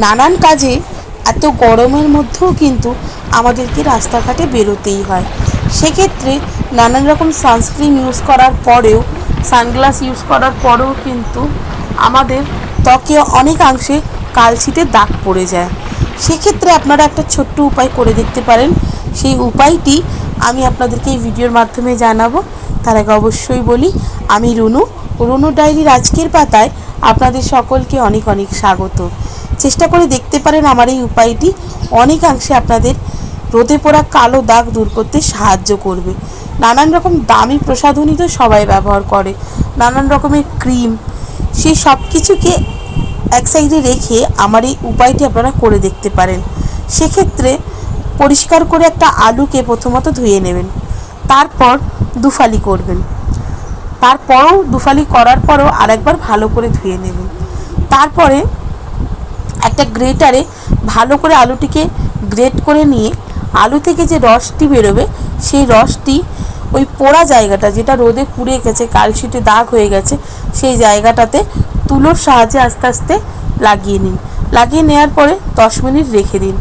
নানান কাজে এত গরমের মধ্যেও কিন্তু আমাদেরকে রাস্তাঘাটে বেরোতেই হয়। সেক্ষেত্রে নানান রকম সানস্ক্রিন ইউজ করার পরেও, সানগ্লাস ইউজ করার পরেও কিন্তু আমাদের ত্বকে অনেকাংশে কালছিটে দাগ পড়ে যায়। সেক্ষেত্রে আপনারা একটা ছোট্ট উপায় করে দেখতে পারেন। সেই উপায়টি আমি আপনাদেরকে এই ভিডিওর মাধ্যমে জানাবো। তার আগে অবশ্যই বলি, আমি রুনু ডায়েরির আজকের পাতায় আপনাদের সকলকে অনেক অনেক স্বাগত। চেষ্টা করে দেখতে পারেন আমার এই উপায়টি অনেকাংশে আপনাদের রোদে পোড়া কালো দাগ দূর করতে সাহায্য করবে। নানান রকম দামি প্রসাধনী তো সবাই ব্যবহার করে, নানান রকমের ক্রিম, সেই সব কিছুকে এক সাইডে রেখে আমার এই উপায়টি আপনারা করে দেখতে পারেন। সেক্ষেত্রে পরিষ্কার করে একটা আলুকে প্রথমত ধুয়ে নেবেন, তারপর দুফালি করবেন, তারপরও দুফালি করার পরও আরেকবার ভালো করে ধুয়ে নেবেন। তারপরে একটা গ্রেটারে ভালো করে আলুটিকে গ্রেট করে নিয়ে আলু থেকে যে রসটি বেরোবে সেই রসটি ওই পোড়া জায়গাটা, যেটা রোদে পুড়ে গেছে, কালশিটে দাগ হয়ে গেছে, সেই জায়গাটাতে তুলোর সাহায্যে আস্তে আস্তে লাগিয়ে নিন। লাগিয়ে নেওয়ার পরে 10 মিনিট রেখে দিন।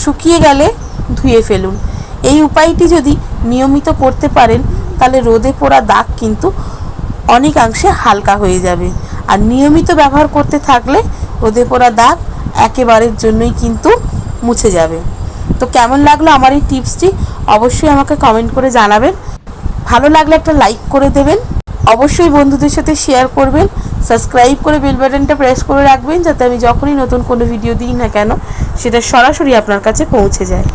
শুকিয়ে গেলে ধুয়ে ফেলুন। এই উপায়টি যদি নিয়মিত করতে পারেন তাহলে রোদে পোড়া দাগ কিন্তু অনেকাংশে হালকা হয়ে যাবে। আর নিয়মিত ব্যবহার করতে থাকলে রোদে পোড়া দাগ একেবারের জন্যই কিন্তু মুছে যাবে। তো কেমন লাগলো আমার এই টিপসটি অবশ্যই আমাকে কমেন্ট করে জানাবেন। ভালো লাগলে একটা লাইক করে দেবেন, অবশ্যই বন্ধুদের সাথে শেয়ার করবেন, সাবস্ক্রাইব করে বেল বাটনটা প্রেস করে রাখবেন যাতে আমি যখনই নতুন কোনো ভিডিও দিই না কেন সেটা সরাসরি আপনার কাছে পৌঁছে যায়।